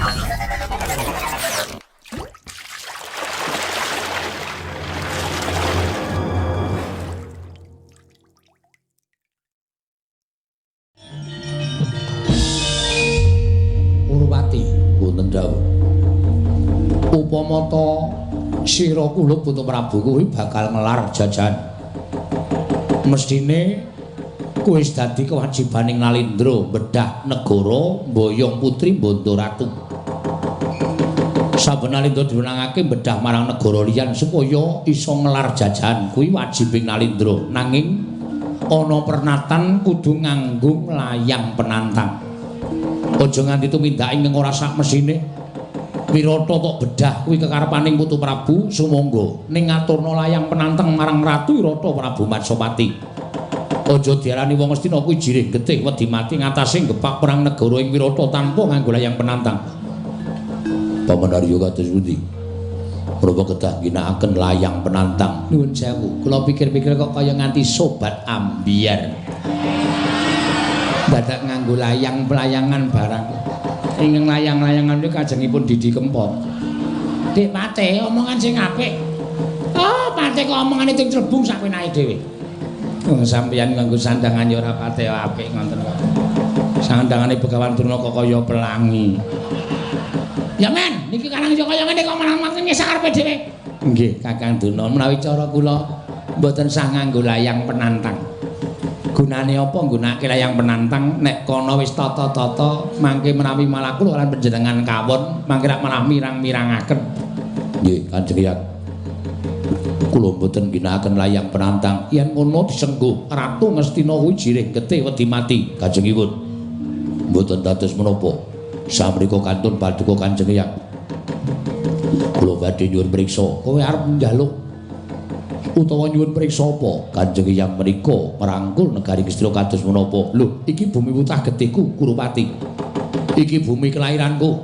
Urwati wonten dawuh. Upama ta sira kula Putu Prabu kuwi bakal ngelar jajan. Mestine kuwi wis dadi kewajibaning Nalindra bedah negara mboyong putri Bondo Ratu. Saben Nalindra diwenangake bedah marang negara liyan supaya iso ngelar jajan kuwi wajibing Nalindra. Nanging ana pernatan kudu nganggo layang penantang. Aja nganti tumindak ing ora sak mesine. Wirata tok bedah kuwi kekarepaning Putu Prabu sumangga ning ngaturna layang penantang marang Ratu Wirata Prabu Matsapati. Aja diarani wong Astina kuwi jiring getih wedi mati ngatasé gepak perang negara ing Wirata tanpa nganggo layang penantang. Pamanarya kados pundi? Menapa kedah ginakaken layang penantang? Nuwun sewu, kula pikir-pikir kok kaya nganti sobat ambiar. Dadak nganggo layang pelayangan barang. Ingkang layang-layangan niku kajengipun Didi Kempot. Dik Pate, omongan sing apik. Oh, Pate kok omongane ting celbung sak penake dhewe. Wong sampeyan nganggo sandangan ya ora pate apik ngoten kok. Sandangane Begawan Durna kok kaya pelangi. Ya men, niki karang ya kaya ngene kok malang-malang sakarpe dhewe. Nggih, Kakang Durna, menawi cara kula mboten sah nganggo layang penantang. Gunane apa nggunakake layang penantang nek kono wis tata-tata mangke menawi malah kula lan panjenengan kawon mangke rak malah mirang-mirangaken. Nggih, Kanjeng Hyang. Kula mboten ginakaken layang penantang. Yen ngono disengguh Ratu Ngastina kuwi jiring getih wedi mati kajengipun. Mboten dados menapa. Samrika kantun paduka Kanjeng Hyang. Kula badhe nyuwun priksa, kowe arep njaluk utawa nyuwun priksa apa? Kanjeng Hyang menika merangkul negari Ngastina kados menapa? Lho, iki bumi wutah getihku, Kurupati. Iki bumi kelahiranku.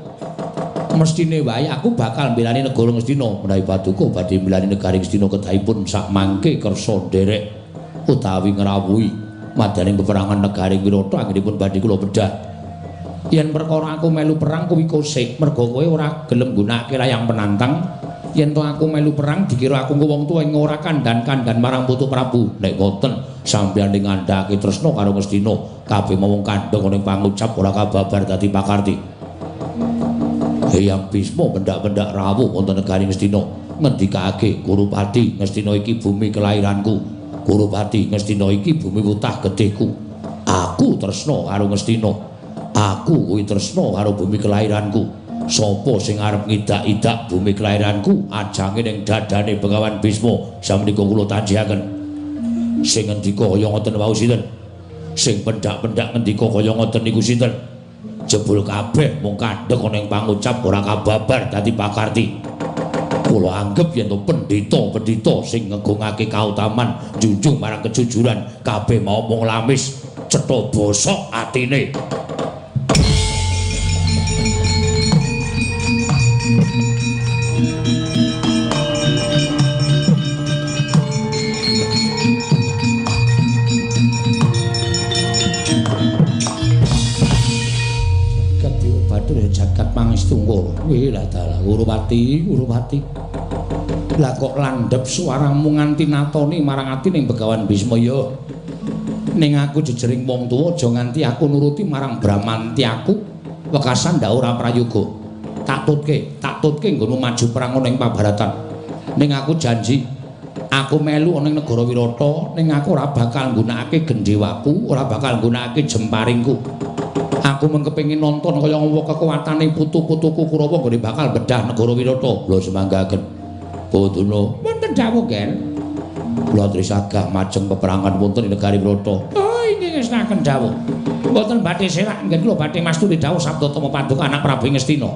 Mestine wae aku bakal mbelani negara Ngastina menawi paduka badhe mbelani negari Ngastina kedahipun sak mangke kersa nderek utawi ngrawuhi madaning peperangan negari Wirata anggenipun badhe kula bedah. Yen perkara aku melu perang kuwi kosik merga kowe ora gelem nggunakake layang penantang. Yen to aku melu perang dikira aku wong tuwa ing ora kandan-kandan marang Putu Prabu. Nek ngoten sampeyan ning ngandhake tresna karo Ngastina kabeh mawung kandhang ning pangucap ora kababar dadi pakarti. Hyang Bisma mendak-mendak rawuh wonten negari Ngastina ngendikake Kurupati Ngastina iki bumi kelahiranku. Kurupati Ngastina iki bumi wutah getihku. Aku tresna karo Ngastina. Aku kuwi tresna karo bumi kelahiranku. Sapa sing arep ngidak-idak bumi kelahiranku ajange ning dadane Begawan Bisma samangika kula tanjihaken. Sing ngendika kaya ngoten wau sinten? Sing pendak-pendak ngendika kaya ngoten niku sinten? Jebul kabeh mung kandhek ana ing pangucap ora kababar dadi pakarti. Kula anggep yen to pendhita-pendhita sing ngegungake kautaman junjung marang kejujuran kabeh mau mung lamis cetha bosok atine. Jagat Pangestunggal. Wih lah dalah Urupati, Urupati. Lah kok landhep suaramu nganti natoni marang ati ning Begawan Bisma ya. Ning aku jejering wong tuwa aja nganti aku nuruti marang Bramantyaku wekasan ndak ora prayoga. Tak tutke nggonmu maju perang ning Pabaratan. Ning aku janji aku melu ning negara Wirata ning aku ora bakal nggunakake gendhewaku, ora bakal nggunakake jemparingku. Aku mung kepengin nonton kaya ngopo kekuwatane putu-putuku Kurawa nggone bakal bedah negara Wirata. Lho semanggaken. Putuna, wonten dawuh, Ken. Kula trisagah majeng peperangan wonten ing negari Wirata. Oh, inggih ngestaken dawuh. Mboten badhe serak nggih kula badhe masturi dawuh sabda Tama Paduka anak Prabu Ngastina.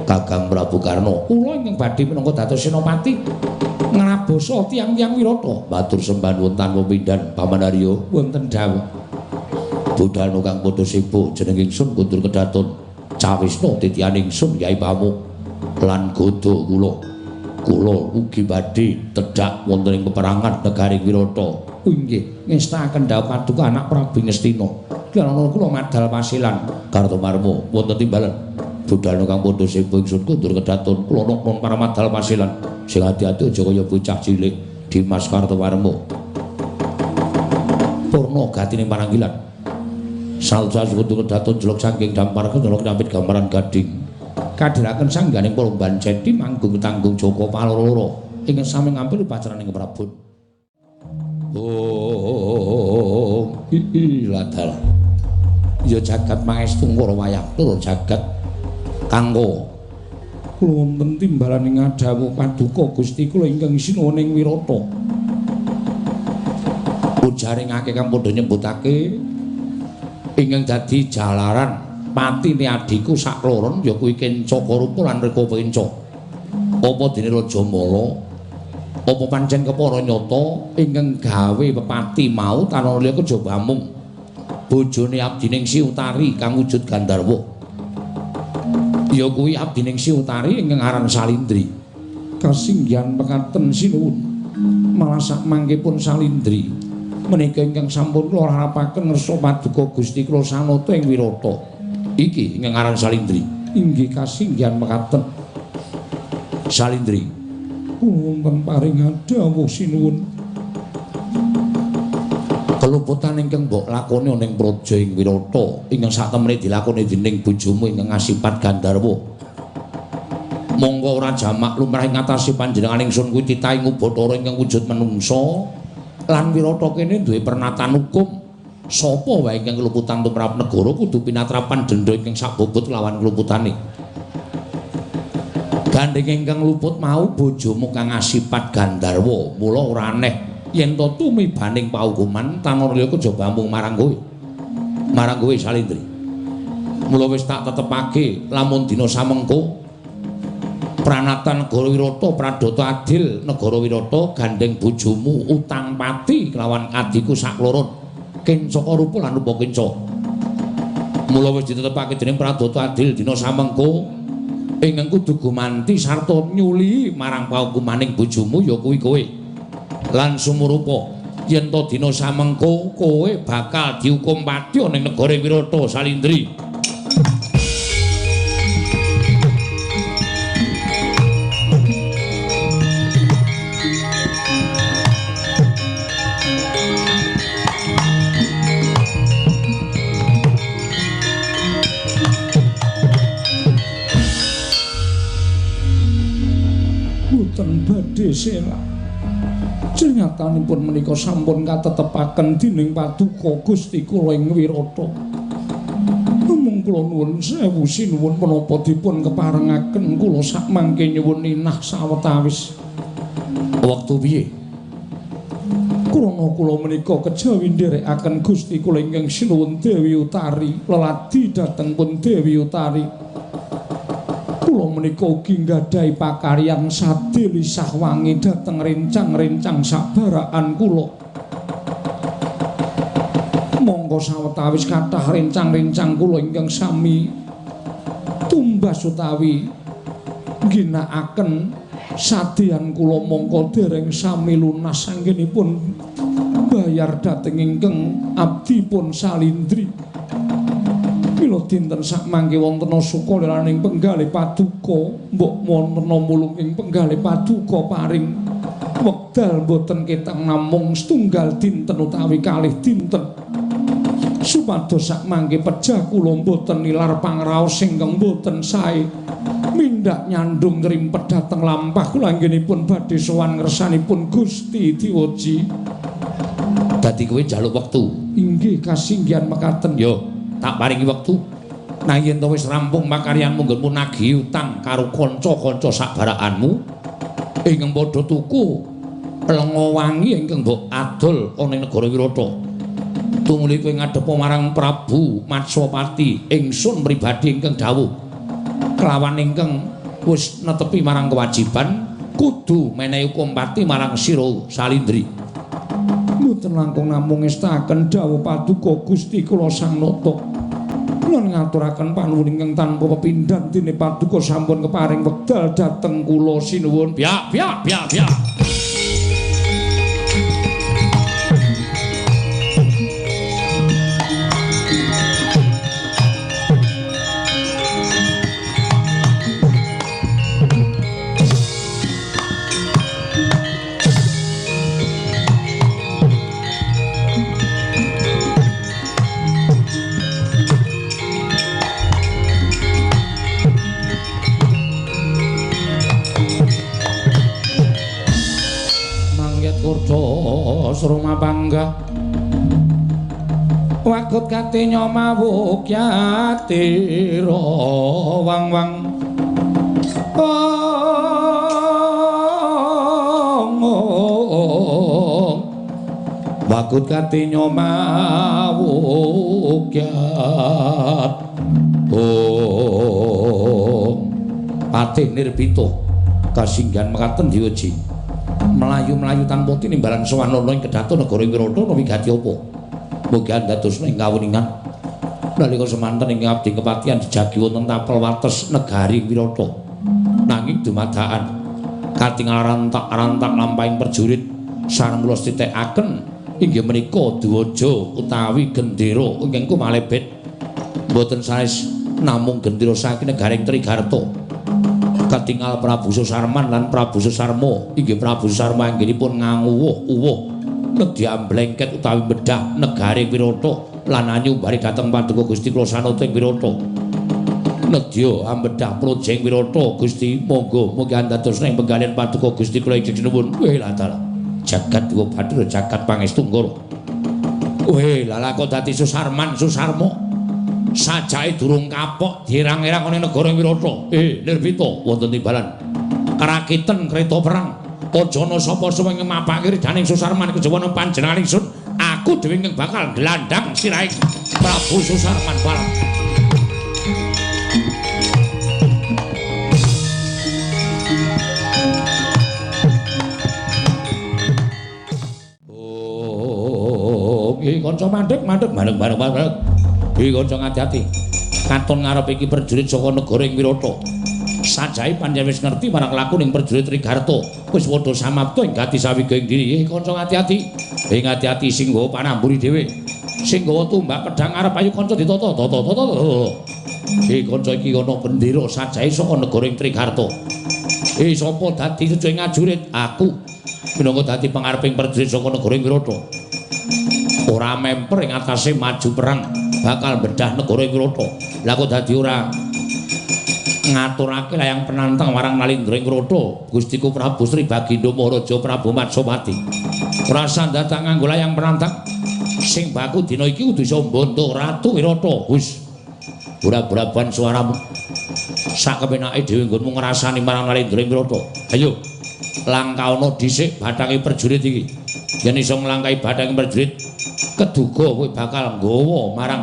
Kakang Prabu Karna, kula ingkang badhe minangka dados senopati ngrabosa tiyang-tiyang Wirata. Matur sembah nuwun tanpa pindhan pamanarya wonten dawuh. Budal kang padha sibuk jeneng ingsun kundur kedaton cawisna titianing ingsun Yai Pamuk lan godho kula ugi badhe tedhak wonten ing peperangan negari Wirata. Inggih ngestaken dawuh Paduka anak Prabu Ngastina. Karana kula madal pasilan Kartomarma wonten timbalan budal kang padha sepo ingsun kundur kedaton kula non paramadal pasilan sing ati-ati aja kaya bocah cilik Dimas Kartowarma purna gatine paranggilan salsa kundur kedaton jelok saking dampar kedelok nyambit gambaran gading kadhiraken sangganing Palomban Ceti manggung tanggung Joko Paloro ingkang sami ngampil pacaraning Prabun ladal ya jagat mangestu para wayah tur jagat kanggo kula wonten timbalaning ngadawu paduka Gusti kula ingkang sinuwuning Wirata ujaring akeh kang padha nyebutake ingkang dadi jalaran patine adiku sak loron ya kuwi Kenca Karupa lan Reka Penca apa dene Raja Mala apa pancen kepara nyata ingkang gawe pepati mau tanah liya kejaba mung bojone abdining Si Utari kang wujud Gandharwa ya kuwi abdining Si Utari ingkang aran Salindri kasinggihan mekaten sinuwun malah sak mangkepun Salindri menika ingkang sampun kula harapaken ngersa paduka Gusti kula sanata ing Wirata iki ingkang aran Salindri inggih kasinggihan mekaten Salindri wonten paring dawuh sinuwun keluputan ingkang mbok lakoni ana ing praja ing Wirata ingkang satemene dilakoni dening bojomu ingkang ngasipat Gandharwa monggo ora jamak lumrah ing ngatasi panjenengan ingsun kuwi titahing Ubathara ingkang wujud manungsa lan Wirata kene duwe pernatan hukum sapa wae ingkang keluputan tumrap negara kudu pinatrapan denda ingkang sabobot lawan keluputane gandeng ingkang luput mau bojomu kang ngasipat Gandharwa mula ora aneh yen to tumibaning paukuman tanarya kejaba mung marang kowe Salindri mula wis tak tetepake lamun dina samengko pranatan negara Wirata pradata adil negara Wirata gandeng bojomu utang pati kelawan adiku sakloron Kenca Karupa lan Rupa Kenca mula wis ditetepake dening pradata adil dina samengko ingkang kudu gumanti sarta nyuli marang paukumaning bojomu ya kuwi kowe lan sumurupa yen to dina samengko kowe bakal dihukum pati ning negara Wirata Salindri badhe selak jenyatanipun menika sampun katetepaken dening paduka Gusti kula ing Wirata mung kula nuwun sewu sinuwun menapa dipun keparengaken kula sakmangke nyuwun inah sawetawis wektu piye krana kula menika kejawi nderekaken Gusti kula ingkang sinuwun Dewi Utari leladi dhateng pun Dewi Utari kula menika ugi nggadahi pakaryan sadhe lisah wangi dhateng rencang-rencang sabaraan kula monggo sawetawis kathah rencang-rencang kula ingkang sami tumbas utawi ginakaken sadéan kula mongko dereng sami lunas anggenipun bayar dhateng ingkang abdipun Salindri mila dinten sakmangke wonten sukaliraning penggalih paduka mbok wonten mulung ing penggalih paduka paring wekdal boten ketang namung setunggal dinten utawi kalih dinten supados sakmangke pejah kula boten nilar pangraos ingkang boten sae mindhak nyandung ngrimpet dhateng lampah kula anggenipun badhe sowan ngersanipun Gusti Diwaji dadi kowe njaluk wektu inggih kasinggihan mekaten yo tak paringi wektu nah yen to wis rampung makaryanmu nggonmu nagih utang karo kanca-kanca sakbarakanmu ingkang padha tuku lenga wangi ingkang mbok adol ana ing negara Wirata tumuli kowe ngadhepa marang Prabu Matsapati ingsun pribadi ingkang dawuh kelawan ingkang wis netepi marang kewajiban kudu menehi hukum pati marang sira Salindri mboten langkung namung ngestaken dawuh paduka Gusti kula Sang Nata lan ngaturaken panuwun ingkang tanpa pepindhan dene paduka sampun keparing wekdal dhateng kula sinuwun biak Sroma panggah wakut kate nyomawuk yatira wang-wang wakut kate nyomawuk yat Patih Nirbita kasinggihan mekaten diweji melayu-melayu tanpa tinimbalan sawanana ing kedhaton negara Wirata menawi gati apa mugi andadosna ing kawuningan nalika semanten ing abdi kepatihan dijagi wonten tapel wates negari Wirata nanging dumadakan katingal rantak-rantak lampahing prajurit sareng kula titekaken inggih menika Dwaja utawi gendera ingkang kumalebet boten sanes namung gendera saking negaring Trigarta katingal Prabu Susarman lan Prabu Susarma inggih Prabu Susarma anggenipun nganguwuh-uwuh nedhi amblengket utawi bedah negari Wirata lan anyumbari dhateng Paduka Gusti kula sanata ing Wirata nedya ambedah projeng Wirata Gusti monggo mugi andadosna ing penggalian Paduka Gusti kula ing sinuwun weh ladal jagat duwa Bathara jagat pangestu nggara weh lala kok dadi Susarman Susarma sajake durung kapok dirang-irang ning negara Wirata. Nirbita wonten timbalan krakiten kreta perang. Aja ana sapa-sapa ing mapake ridaning Susarman kejawana panjenengan ingsun. Aku dhewe ingkang bakal glandhang sirahing Prabu Susarman Balang. Nggih kanca mandheg bareng-bareng. Nggih kanca ngati-ati. Katon ngarep iki prajurit saka negara ing Wirata. Sajahe panjenengan wis ngerti marang laku ning prajurit Trigarta. Wis padha samapta ing gati sawiga ing diri. Nggih kanca ngati-ati. Ing ngati-ati sing nggawa panamburi dhewe. Sing nggawa tumbak pedhang arep ayo kanca ditata. Nggih kanca iki ana bendera sajahe saka negara ing Trigarta. Sapa dadi secuing ngajurit? Aku. Minangka dadi pangareping prajurit saka negara ing Wirata. Ora memper ing atase maju perang bakal bedah negara ing Wirata. Lah kok dadi ora ngaturake layang penantang marang Nalindra ing Wirata. Gustiku Prabu Sri Bagindo Maharaja Prabu Matsopati. Ora sandata nganggo layang penantang sing baku dina iki kudu iso mbantu Ratu Wirata. Wis ora-oraban suaramu. Sak kepenake dhewe nggonmu ngrasani marang Nalindra ing Wirata. Ayo langkauna dhisik bathange prajurit iki. Yen iso nglangkai bathange prajurit keduga kowe bakal nggawa marang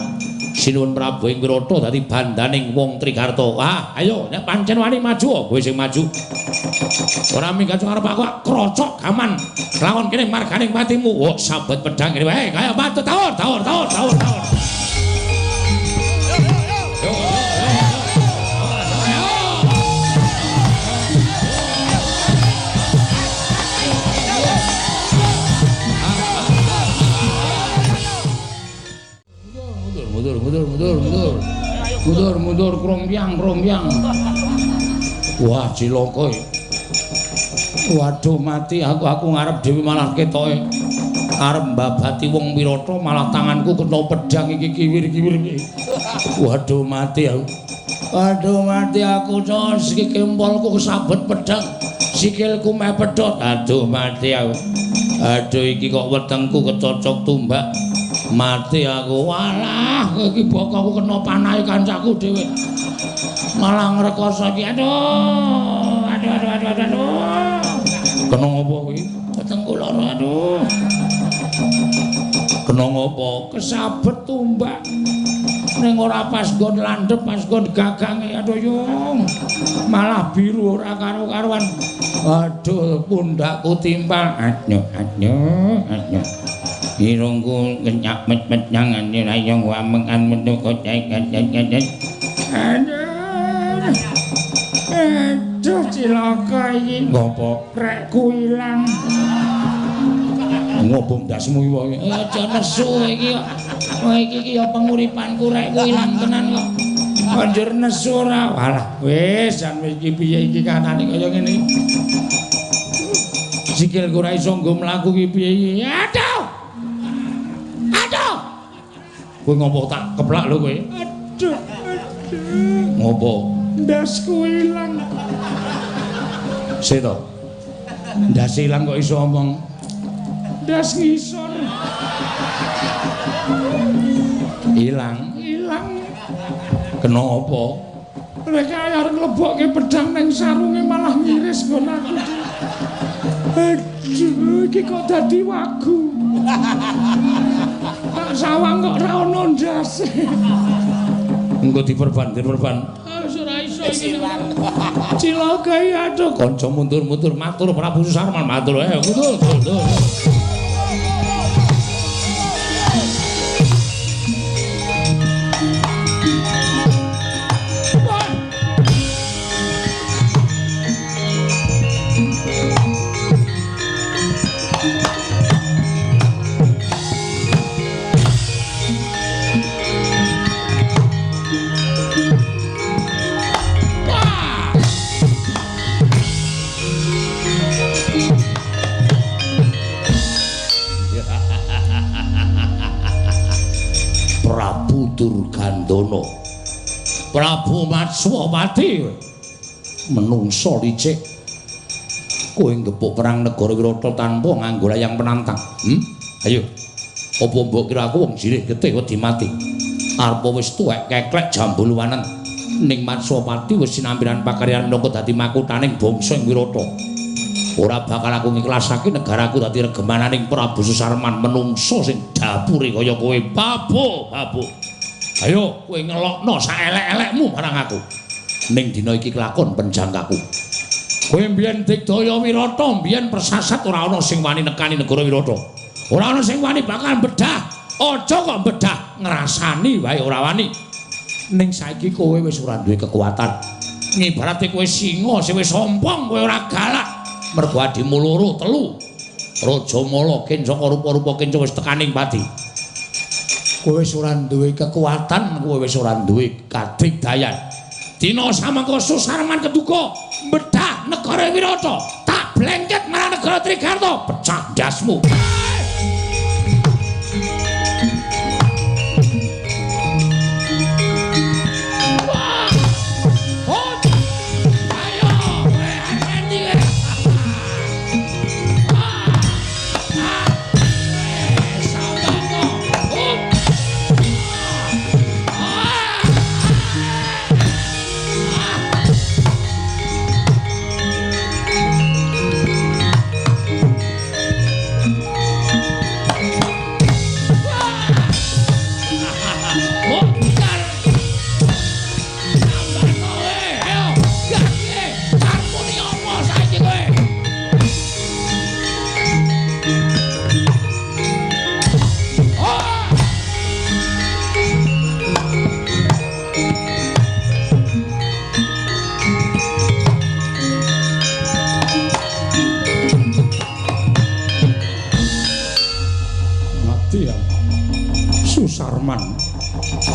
Sinuwun Prabu ing Wirata dadi bandaning wong Trigarta. Ayo nek pancen wani maju kowe sing maju. Ora minggat arep aku krocok gaman. Lawan kene marganing patimu. Wah, sabet pedhang kene wae kaya batu tawur. Mundur krombyang. Wah, cilaka. Waduh mati aku ngarep dhewe malah ketoke arep mbabati wong Wirata malah tanganku kena pedhang iki kiwir-kiwir iki. Waduh mati aku sos iki kempolku kesabet pedhang. Sikilku meh pedhot. Aduh mati aku. Aduh iki kok wetengku kecocok tumbak. Mati aku. Walah, iki bokongku kena panahe kancaku dhewe. Malah ngrekoso iki. Aduh. Kena ngopo kuwi? Wetengku lara. Aduh. Kena ngopo? Kesabet tumbak. Ning ora pas nggon landhep, pas nggon gagange. Aduh yung. Malah biru ora karo-karuan. Aduh, pundakku timpal. Aduh. Irungku kenyak met-met nyangane rayong wamengan metu kocek. Aduh cilaka iki. Ngopo krekku ilang. Ngopo ndasmu iki wae. Aja nesu iki kok. Wah iki ya penguripanku rekku ilang tenan kok. Banjur nesu ora. Walah wis jan iki piye iki kanane kaya ngene. Sikilku ora iso nggo mlaku iki piye iki. Aduh. Kowe ngopo tak keplak lho kowe? Aduh. Ngopo? Ndasku ilang. Sik to. Ndas ilang kok iso omong. ndas ngisor. Ilang. Kenapa? Nek arep nglebokke pedhang ning sarunge malah ngiris nggon aku. Aduh, iki kok dadi wagu. Tak sawang kok ora ono ndase. Engko diperban. Ora iso iki. Cilaka iki aduh kanca mundur-mundur matur Prabu Susarman matur. Mundur. Durgandana Prabu Matswapati menungso licik kowe ngepuk perang negara Wirata tanpa nganggo layang penantang ayo apa mbok kira aku wong cilik getih wedi mati arep wis tuwek keklek jambuluwanen ning Matswapati wis sinambiran pakaryan minangka dadi makuthaning bangsa ing Wirata ora bakal aku ngiklasake negaraku dadi regemananing Prabu Susarman menungso sing dapure kaya kowe babu ayo kowe ngelokno saelek-elekmu marang aku. Ning dina iki kelakon penjangkaku. Kowe mbiyen digdaya Wirata, mbiyen persasat ora ana sing wani nekani negara Wirata. Ora ana sing wani bakal bedah. Aja kok bedah ngrasani wae ora wani. Ning saiki kowe wis ora duwe kekuatan. Ngibarate kowe singa sing wis sompong, kowe ora galak. Mergo adimu loro telu. Raja Mala Kencaka rupa-rupa Kenca wis tekaning pati. Kowe wis ora duwe kekuatan, kowe wis ora duwe kadigdayan. Dina samangka Susarman keduka bedah negara Wirata, tak blengket marang negara Trigarta, pecah ndasmu.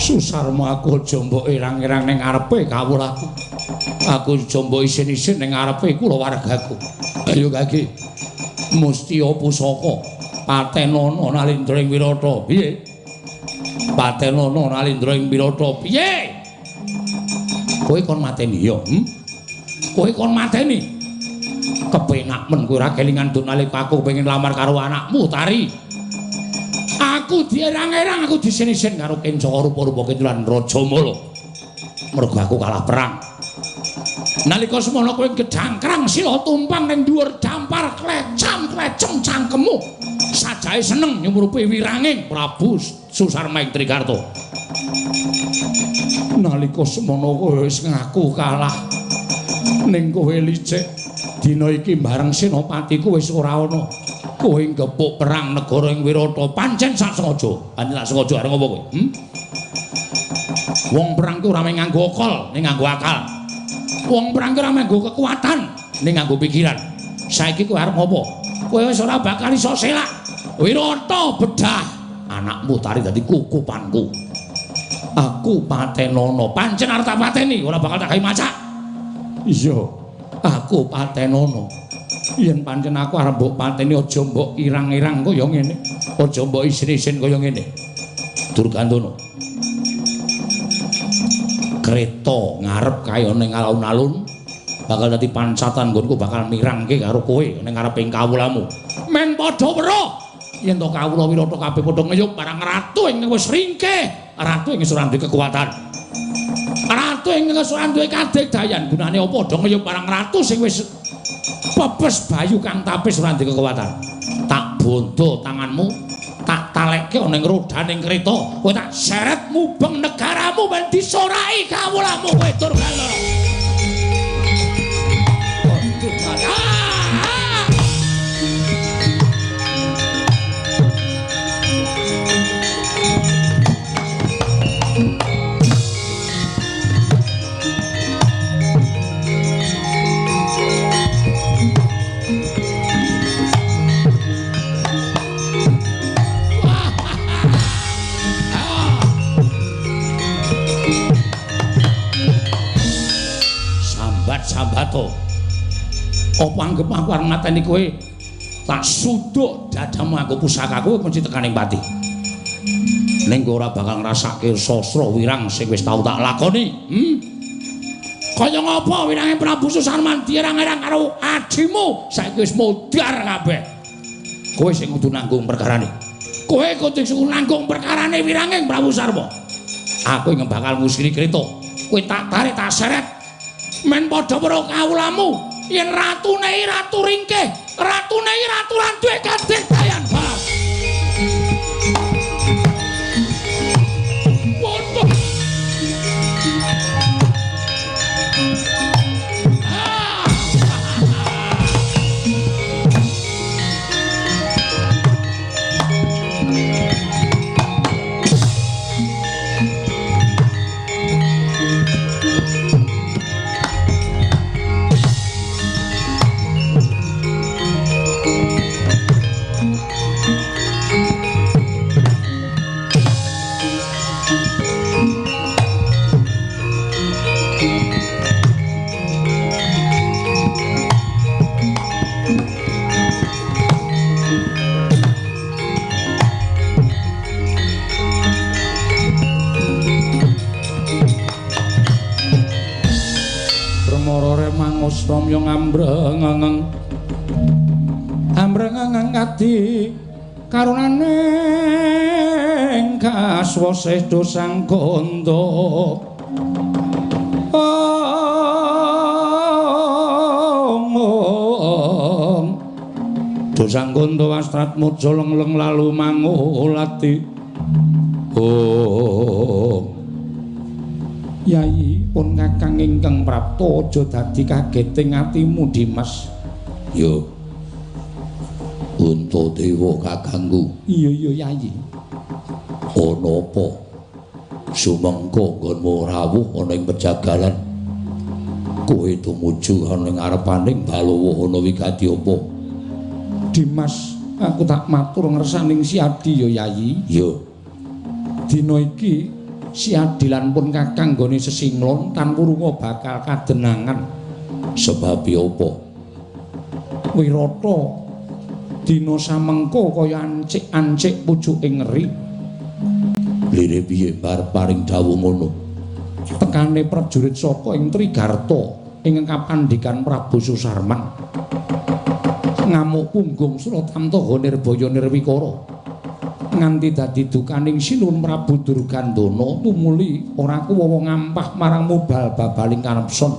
Susarma aku aja mbok irang-irang ning ngarepe kawulaku. Aku aja mbok isin-isin ning ngarepe kulawargaku. Ayo Kaki. Mustia Pusaka Patenana Nalindra ing Wirata. Piye? Patenana Nalindra ing Wirata. Piye? Kowe kon mateni ya? Kowe kon mateni. Kepenak men kowe ora kelingan duk nalika aku pengen lamar karo anakmu Tari. Aku dierang-erang, aku disin-isin karo Kencaka rupa-rupa Kenculan Raja Mala. Mergo aku kalah perang. Nalika semana kowe gedangkrang sila tumpang ning dhuwur dampar klecam-klecem cangkemmu. Sajae seneng nyumurupi wiranging Prabu Susarma ing Trigarta. Nalika semana kowe wis ngaku kalah ning kowe licik. Dina iki bareng senopatiku wis ora ana. Kowe ngepuk perang negara ing Wirata pancen sak sengaja. Pancen sak sengaja arep ngopo kowe? Wong perang ku ora nganggo akal, ning nganggo akal. Wong perang ku ora nganggo kekuatan, ning nganggo pikiran. Saiki kowe arep ngopo? Kowe wis ora bakal iso selak. Wirata bedah. Anakmu Tari dadi kukupanku. Aku Patenana, pancen arep tak pateni, ora bakal tak gawe macak. Iya, aku Patenana. Yen pancen aku arep mbok pateni aja mbok irang-irang kaya ngene. Aja mbok isin-isin kaya ngene. Durgandana. Kreta ngarep kaya ning alun-alun bakal dadi pancatan nggonku bakal mirangke karo kowe ning ngareping kawulamu. Men padha weruh yen to kawula Wirata kabeh padha ngeyup barang ratu ing wis ringkeh, ratu ing ora duwe kekuatan. Ratu ing ora duwe kadegdayan, gunane apa padha ngeyup barang ratu sing wis pepes bayu kang tapis ora duwe kekuatan. Tak bondo tanganmu, tak talekke ana ing rodaning kreta, kowe tak seret mubeng negaramu ben disorai kawulamu kowe tur galor. Sambato apa anggap aku arep mateni kowe tak suduk dadamu aku pusakaku mesti tekaning pati ning ora bakal ngrasake sastra wirang sing wis tau tak lakoni kaya ngapa wirange Prabu Susarman dierang-erang karo adimu saiki wis modar kabeh kowe sing kudu nanggung perkarane kowe kudu nanggung perkarane wirange Prabu Sarwa aku yang bakal musiri kreta kowe tak tarik tak seret men padha karo kawulamu yen ratune ratu ringkeh ratune ratu lan duwe kadegdayan bas waduh Stomya ngambreng ati karunaning kaswasih dosang ganda dosang ganda wastrat muja lengleng lalu mangulati Yai pun kakang ingkang prapta aja dadi kageting atimu Dimas. Yo. Untadewa kakangku. Iya Yai. Ana apa? Sumengko nggonmu rawuh ana ing pejagalan. Kowe tumuju ana ing ngarepaning Balawa ana wigati apa? Dimas, aku tak matur ngersaning Siadi ya Yai. Yo. Dina iki Si Adilan pun kakang nggone sesinglon tanpa runga bakal kadenangan. Sebab apa? Wirata dina samengko kaya ancik-ancik pucuking ngeri. Lire piye paring dawuh ngono? Tekane prajurit saka ing Trigarta ing kapandikan Prabu Susarman. Ngamuk punggung Suratamtaha Nirbaya Nirwikara. Nganti dadi dukaning Sinuwun Prabu Durgandana tumuli ora kuwawa ngampah marang mubal babaling karepson.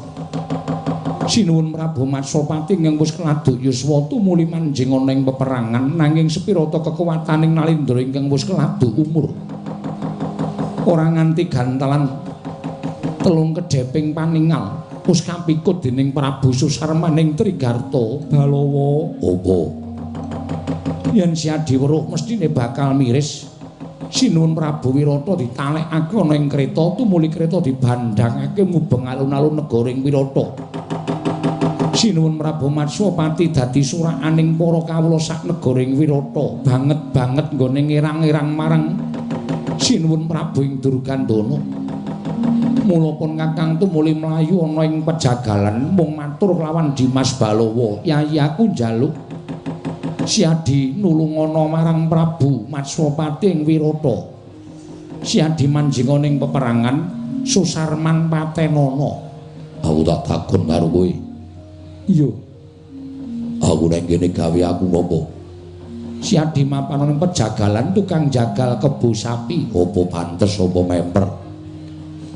Sinuwun Prabu Matsapati ing wis keladuk yuswa tumuli manjing ana ing peperangan nanging sepirata kekuwataning Nalindra ingkang wis keladuk umur. Ora nganti gantalan telung kedheping paningal wis kapikut dening Prabu Susarman ing Trigarta Balawa. Apa? Yen Siadi weruh mestine bakal miris. Sinuwun Prabu Wirata ditalekake ana ing kreta tumuli kreta dibandhangake mubeng alun-alun negara ing Wirata. Sinuwun Prabu Matsapati dadi surakaning para kawula sak negara ing Wirata, banget-banget nggone ngirang-irang marang Sinuwun Prabu ing Durgandana. Mula pun kakang tumuli mlayu ana ing pejagalan mung matur kelawan Dimas Balawa, "Yai aku njaluk Siadi nulungono marang Prabu Matsapati ing Wirata. Siadi manjing ning peperangan Susarman patenana." Aku tak takon karo kowe. Iya. Aku nang kene gawe aku ngopo? Siadi mapan ning pejagalan tukang jagal kebo sapi opo pantes opo memper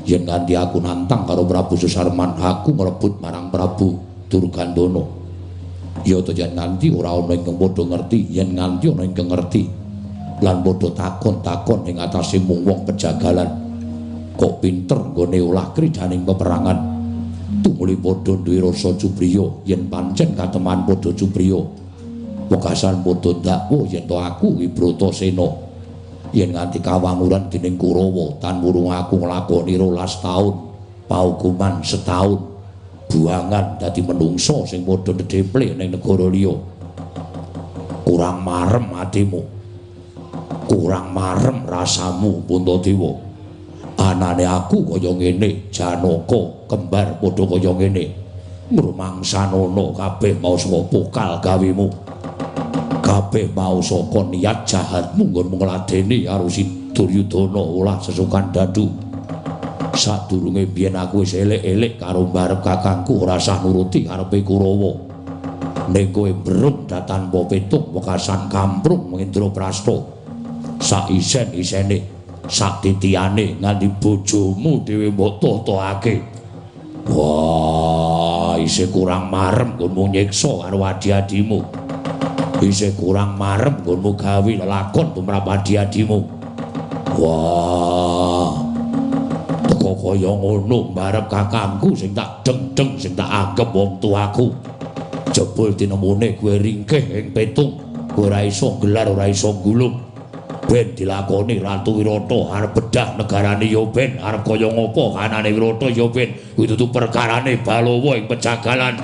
yen nganti aku nantang karo Prabu Susarman aku nglebut marang Prabu Durgandana ya to yen nganti ora ana ingkang padha ngerti yen nganti ana ingkang ngerti lan padha takon-takon ing atase mung wong pejagalan kok pinter nggone olah kridaning peperangan tumuli padha duwe rasa cubriya yen pancen kateman padha cubriya wekasan padha ndakwa yen to aku iki Bratasena yen nganti kawanguran dening Kurawa tan wurung aku nglakoni 12 taun paukuman setahun buangan dadi menungso sing padha ndheple ning negara liya kurang marem atimu kurang marem rasamu Puntadewa anane aku kaya ngene Janaka kembar padha kaya ngene ngrumangsanono kabeh mau saka pokal gawemu kabeh mau saka niat jahatmu nggonmu ngladeni karo si Duryudana olah sesukan dadu sadurunge biyen aku wis elek-elek karo mbarep kakangku ora sah nuruti karepe Kurawa ning kowe mbrung tanpa petuk wekasan kamprung Indraprasta sak isen-isene sak titiane nganti bojomu dhewe mbok totoake wah isih kurang marem nggonmu nyiksa karo adi-adimu isih kurang marem nggonmu gawe lelakon tumrap adi-adimu wah teko kaya ngono mbarep kakangku sing tak deng-deng sing tak anggap wong tuaku jebul tinemune kowe ringkih ing petung kowe ora iso gelar ora iso gulung ben dilakoni Ratu Wirata arep bedah negarane ya ben arep kaya ngopo kanane Wirata ya ben kuwi dudu perkarane Balawa ing pejagalan